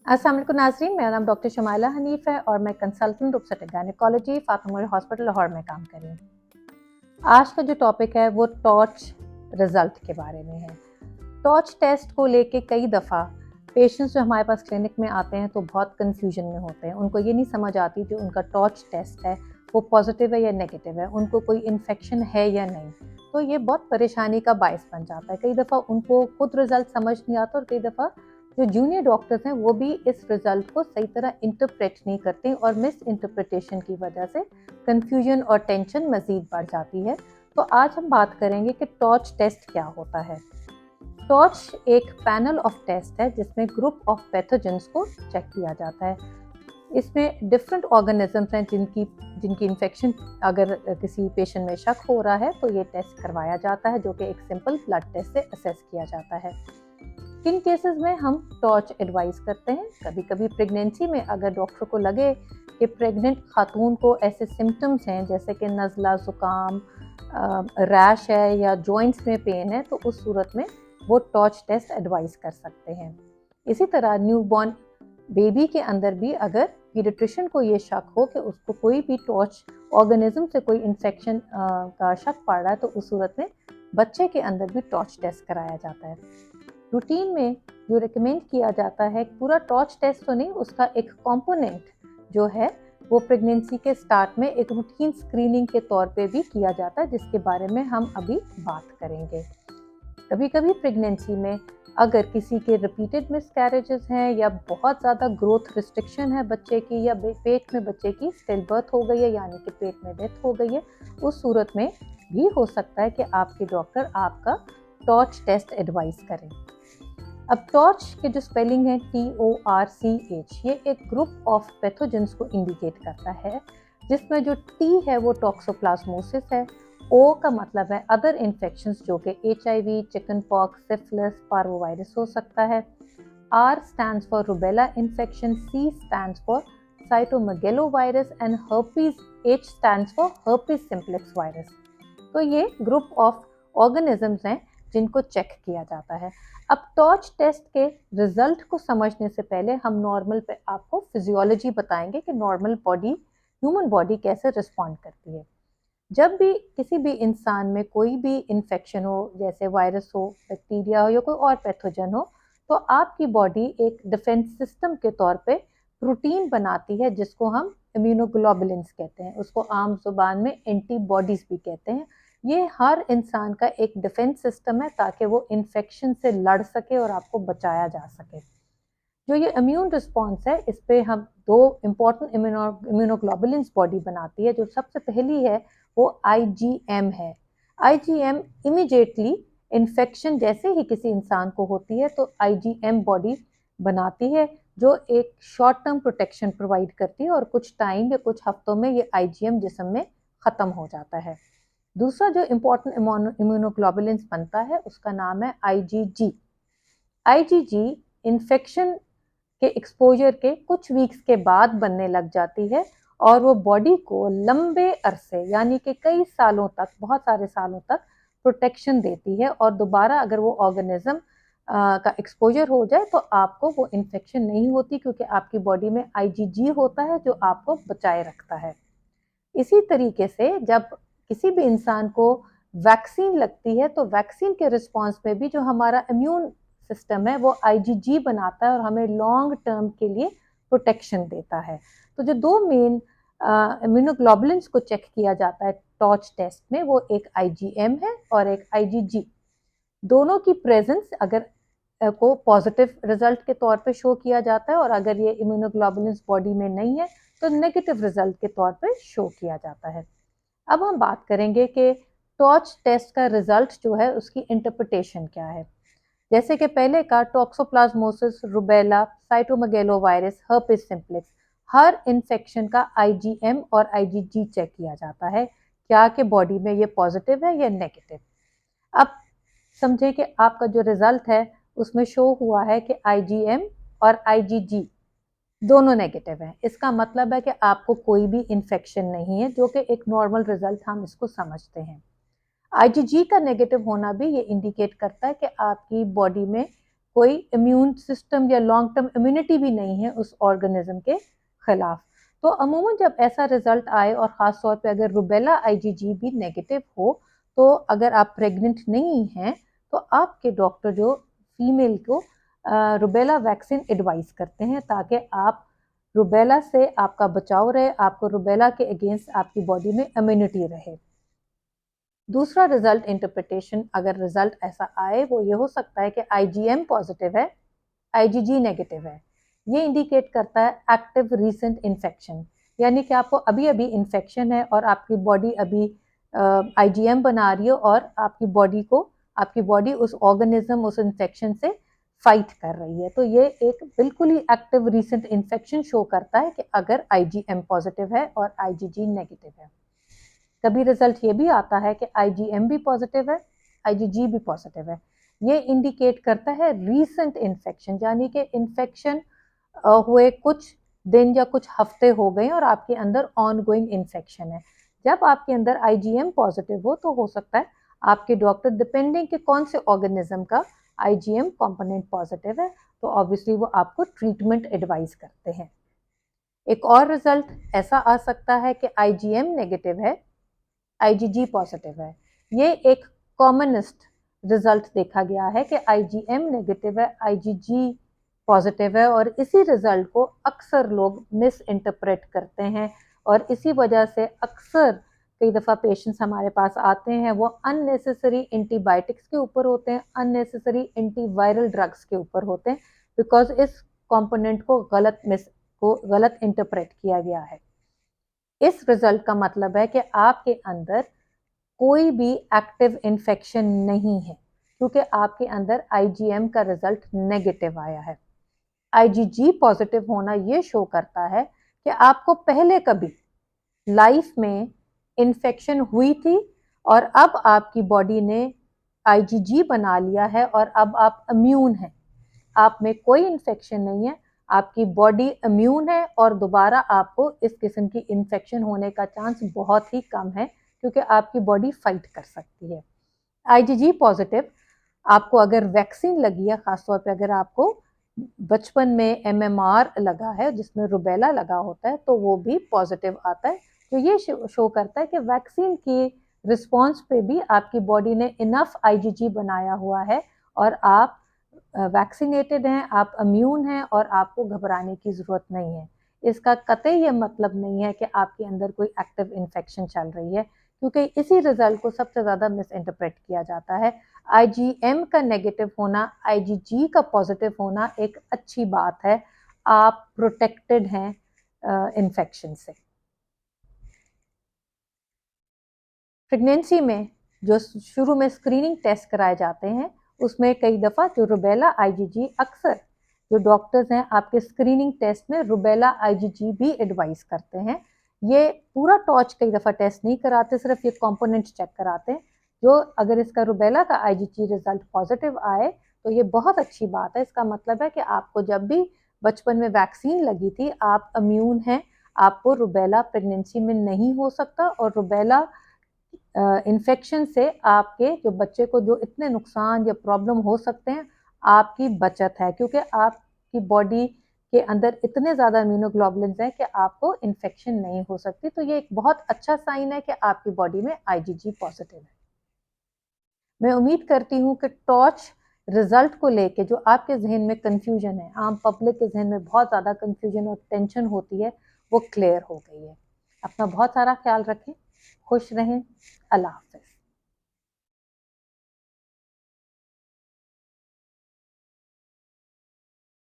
अस्सलाम वालेकुम नाज़रीन, मेरा नाम डॉक्टर शमाइला हनीफ है और मैं consultant obstetric gynaecology Fatima memorial hospital Lahore में काम कर रही हूँ। आज का जो टॉपिक है वो टॉर्च रिजल्ट के बारे में है। टॉर्च टेस्ट को लेके कई दफ़ा पेशेंट्स जो हमारे पास क्लिनिक में आते हैं तो बहुत कंफ्यूजन में होते हैं। उनको ये नहीं समझ आती जो उनका टॉर्च टेस्ट है वो पॉजिटिव है या नेगेटिव है, उनको कोई इन्फेक्शन है या नहीं। तो ये बहुत परेशानी का बायस बन जाता है। कई दफ़ा उनको खुद रिजल्ट समझ नहीं आता और कई दफ़ा जो जूनियर डॉक्टर्स हैं वो भी इस रिजल्ट को सही तरह इंटरप्रेट नहीं करते और मिस इंटरप्रिटेशन की वजह से कंफ्यूजन और टेंशन मज़ीद बढ़ जाती है। तो आज हम बात करेंगे कि टॉर्च टेस्ट क्या होता है। टॉर्च एक पैनल ऑफ टेस्ट है जिसमें ग्रुप ऑफ पैथोजेंस को चेक किया जाता है। इसमें डिफरेंट ऑर्गेनिजम्स हैं जिनकी इन्फेक्शन अगर किसी पेशेंट में शक हो रहा है तो ये टेस्ट करवाया जाता है, जो कि एक सिंपल ब्लड टेस्ट से असेस किया जाता है। किन केसेस में हम टॉर्च एडवाइस करते हैं? कभी कभी प्रेगनेंसी में अगर डॉक्टर को लगे कि प्रेग्नेंट खातून को ऐसे सिम्टम्स हैं जैसे कि नज़ला, ज़ुकाम, रैश है या जॉइंट्स में पेन है, तो उस सूरत में वो टॉर्च टेस्ट एडवाइस कर सकते हैं। इसी तरह न्यूबॉर्न बेबी के अंदर भी अगर पीडियाट्रिशियन को ये शक हो कि उसको कोई भी टॉर्च ऑर्गेनिज्म से कोई इन्फेक्शन का शक पड़ रहा है, तो उस सूरत में बच्चे के अंदर भी टॉर्च टेस्ट कराया जाता है। रूटीन में जो रिकमेंड किया जाता है, पूरा टॉर्च टेस्ट तो नहीं, उसका एक कंपोनेंट जो है वो प्रेगनेंसी के स्टार्ट में एक रूटीन स्क्रीनिंग के तौर पे भी किया जाता है, जिसके बारे में हम अभी बात करेंगे। कभी कभी प्रेगनेंसी में अगर किसी के रिपीटेड मिसकैरेजेस हैं या बहुत ज़्यादा ग्रोथ रिस्ट्रिक्शन है बच्चे की, या पेट में बच्चे की स्टिल बर्थ हो गई है यानी कि पेट में डेथ हो गई है, उस सूरत में भी हो सकता है कि आपके डॉक्टर आपका टॉर्च टेस्ट एडवाइस करें। अब टॉर्च के जो स्पेलिंग है TORCH, ये एक ग्रुप ऑफ पैथोजेंस को इंडिकेट करता है, जिसमें जो T है वो टॉक्सोप्लाज्मोसिस है, O का मतलब है अदर इन्फेक्शंस जो कि HIV, chicken pox, syphilis, parvovirus हो सकता है। R stands for rubella infection, C stands for cytomegalovirus and herpes, H stands for herpes simplex virus. तो ये ग्रुप ऑफ ऑर्गेनिजम्स हैं जिनको चेक किया जाता है। अब टॉर्च टेस्ट के रिजल्ट को समझने से पहले हम नॉर्मल पे आपको फिजियोलॉजी बताएंगे कि नॉर्मल बॉडी, ह्यूमन बॉडी कैसे रिस्पॉन्ड करती है। जब भी किसी भी इंसान में कोई भी इन्फेक्शन हो, जैसे वायरस हो, बैक्टीरिया हो या कोई और पैथोजन हो, तो आपकी बॉडी एक डिफेंस सिस्टम के तौर पे प्रोटीन बनाती है जिसको हम इम्यूनोग्लोबुलिन्स कहते हैं। उसको आम जुबान में एंटीबॉडीज भी कहते हैं। ये हर इंसान का एक डिफेंस सिस्टम है ताकि वो इन्फेक्शन से लड़ सके और आपको बचाया जा सके। जो ये इम्यून रिस्पॉन्स है, इस पे हम दो इम्पॉर्टेंट इम्यूनोग्लोबुलिन्स बॉडी बनाती है। जो सबसे पहली है वो IgM है। IgM इमीडिएटली इन्फेक्शन जैसे ही किसी इंसान को होती है तो IgM बॉडी बनाती है, जो एक शॉर्ट टर्म प्रोटेक्शन प्रोवाइड करती है और कुछ टाइम या कुछ हफ्तों में ये IgM जिस्म में ख़त्म हो जाता है। दूसरा जो इम्पोर्टेंट इम्यूनोग्लोबुलिन्स बनता है उसका नाम है IgG। IgG इन्फेक्शन के एक्सपोजर के कुछ वीक्स के बाद बनने लग जाती है और वो बॉडी को लंबे अरसे यानी कि कई सालों तक, बहुत सारे सालों तक प्रोटेक्शन देती है और दोबारा अगर वो ऑर्गेनिज्म का एक्सपोजर हो जाए तो आपको वो इन्फेक्शन नहीं होती, क्योंकि आपकी बॉडी में IgG होता है जो आपको बचाए रखता है। इसी तरीके से जब किसी भी इंसान को वैक्सीन लगती है तो वैक्सीन के रिस्पॉन्स में भी जो हमारा इम्यून सिस्टम है वो IgG बनाता है और हमें लॉन्ग टर्म के लिए प्रोटेक्शन देता है। तो जो दो मेन इम्यूनोग्लोबुलिन्स को चेक किया जाता है टॉर्च टेस्ट में, वो एक IgM है और एक IgG। दोनों की प्रेजेंस अगर को पॉजिटिव रिजल्ट के तौर पे शो किया जाता है और अगर ये इम्यूनोग्लोबुलिन्स बॉडी में नहीं है तो नेगेटिव रिजल्ट के तौर पे शो किया जाता है। अब हम बात करेंगे कि टॉर्च टेस्ट का रिजल्ट जो है उसकी इंटरप्रिटेशन क्या है। जैसे कि पहले का टॉक्सोप्लाज्मोसिस, रूबेला, साइटोमेगेलोवायरस, हर्पिस सिम्प्लेक्स, हर इन्फेक्शन का IgM और IgG चेक किया जाता है क्या कि बॉडी में ये पॉजिटिव है या नेगेटिव। अब समझे कि आपका जो रिजल्ट है उसमें शो हुआ है कि IgM और IgG दोनों नेगेटिव हैं। इसका मतलब है कि आपको कोई भी इन्फेक्शन नहीं है, जो कि एक नॉर्मल रिजल्ट हम इसको समझते हैं। IgG का नेगेटिव होना भी ये इंडिकेट करता है कि आपकी बॉडी में कोई इम्यून सिस्टम या लॉन्ग टर्म इम्यूनिटी भी नहीं है उस ऑर्गेनिज्म के खिलाफ। तो अमूमन जब ऐसा रिजल्ट आए और ख़ास तौर पे अगर रुबेला आईजीजी भी नेगेटिव हो, तो अगर आप प्रेग्नेंट नहीं हैं तो आपके डॉक्टर जो फीमेल को रुबेला वैक्सीन एडवाइस करते हैं, ताकि आप रुबेला से आपका बचाव रहे, आपको रुबेला के अगेंस्ट आपकी बॉडी में इम्यूनिटी रहे। दूसरा रिजल्ट इंटरप्रिटेशन, अगर रिजल्ट ऐसा आए, वो ये हो सकता है कि आईजीएम पॉजिटिव है, आईजीजी नेगेटिव है। ये इंडिकेट करता है एक्टिव रीसेंट इन्फेक्शन, यानी कि आपको अभी अभी इन्फेक्शन है और आपकी बॉडी अभी आईजीएम बना रही है और आपकी बॉडी उस ऑर्गेनिज्म, उस इन्फेक्शन से फाइट कर रही है। तो ये एक बिल्कुल ही एक्टिव रीसेंट इन्फेक्शन शो करता है कि अगर आईजीएम पॉजिटिव है और आईजीजी नेगेटिव है। कभी रिजल्ट ये भी आता है कि आईजीएम भी पॉजिटिव है, आईजीजी भी पॉजिटिव है। ये इंडिकेट करता है रीसेंट इन्फेक्शन, यानी कि इन्फेक्शन हुए कुछ दिन या कुछ हफ्ते हो गए और आपके अंदर ऑनगोइंग इन्फेक्शन है। जब आपके अंदर आईजीएम पॉजिटिव हो तो हो सकता है आपके डॉक्टर, डिपेंडिंग कि कौन से ऑर्गेनिज्म का आईजीएम कंपोनेंट पॉजिटिव है, तो ऑब्वियसली वो आपको ट्रीटमेंट एडवाइस करते हैं। एक और रिजल्ट ऐसा आ सकता है कि आईजीएम नेगेटिव है, आईजीजी पॉजिटिव है। ये एक कॉमनेस्ट रिजल्ट देखा गया है कि आईजीएम नेगेटिव है, आईजीजी पॉजिटिव है, और इसी रिजल्ट को अक्सर लोग मिस इंटरप्रेट करते हैं और इसी वजह से अक्सर कई दफ़ा पेशेंट्स हमारे पास आते हैं, वो अननेसेसरी एंटीबायोटिक्स के ऊपर होते हैं, अननेसेसरी एंटीवायरल ड्रग्स के ऊपर होते हैं, बिकॉज इस कंपोनेंट को गलत इंटरप्रेट किया गया है। इस रिजल्ट का मतलब है कि आपके अंदर कोई भी एक्टिव इन्फेक्शन नहीं है, क्योंकि आपके अंदर आईजीएम का रिजल्ट नेगेटिव आया है। आईजीजी पॉजिटिव होना ये शो करता है कि आपको पहले कभी लाइफ में इन्फेक्शन हुई थी और अब आपकी बॉडी ने आईजीजी बना लिया है और अब आप इम्यून हैं। आप में कोई इन्फेक्शन नहीं है, आपकी बॉडी इम्यून है और दोबारा आपको इस किस्म की इन्फेक्शन होने का चांस बहुत ही कम है, क्योंकि आपकी बॉडी फाइट कर सकती है। आईजीजी पॉजिटिव आपको अगर वैक्सीन लगी है, खासतौर पे अगर आपको बचपन में एमएमआर लगा है जिसमें रुबेला लगा होता है, तो वो भी पॉजिटिव आता है। तो ये शो करता है कि वैक्सीन की रिस्पॉन्स पे भी आपकी बॉडी ने इनफ आईजीजी बनाया हुआ है और आप वैक्सीनेटेड हैं, आप इम्यून हैं और आपको घबराने की ज़रूरत नहीं है। इसका कतई ये मतलब नहीं है कि आपके अंदर कोई एक्टिव इन्फेक्शन चल रही है, क्योंकि इसी रिजल्ट को सबसे ज़्यादा मिस इंटरप्रेट किया जाता है। आईजीएम का नेगेटिव होना, आईजीजी का पॉजिटिव होना एक अच्छी बात है, आप प्रोटेक्टेड हैं इन्फेक्शन से। प्रेगनेंसी में जो शुरू में स्क्रीनिंग टेस्ट कराए जाते हैं, उसमें कई दफ़ा जो रुबेला आईजीजी, अक्सर जो डॉक्टर्स हैं आपके स्क्रीनिंग टेस्ट में रुबेला आईजीजी भी एडवाइस करते हैं। ये पूरा टॉर्च कई दफ़ा टेस्ट नहीं कराते, सिर्फ ये कंपोनेंट चेक कराते हैं। जो अगर इसका रुबेला का आईजीजी रिजल्ट पॉजिटिव आए तो ये बहुत अच्छी बात है। इसका मतलब है कि आपको जब भी बचपन में वैक्सीन लगी थी, आप इम्यून हैं, आपको रुबेला प्रेगनेंसी में नहीं हो सकता और रुबेला इन्फेक्शन से आपके जो बच्चे को जो इतने नुकसान या प्रॉब्लम हो सकते हैं, आपकी बचत है, क्योंकि आपकी बॉडी के अंदर इतने ज़्यादा इम्यूनोग्लोबुलिन्स हैं कि आपको इन्फेक्शन नहीं हो सकती। तो ये एक बहुत अच्छा साइन है कि आपकी बॉडी में आईजीजी पॉजिटिव है। मैं उम्मीद करती हूँ कि टॉर्च रिजल्ट को लेके जो आपके जहन में कंफ्यूजन है, आम पब्लिक के जहन में बहुत ज़्यादा कंफ्यूजन और टेंशन होती है, वो क्लियर हो गई है। अपना बहुत सारा ख्याल रखें, खुश रहें, अल्लाह हाफ़िज़।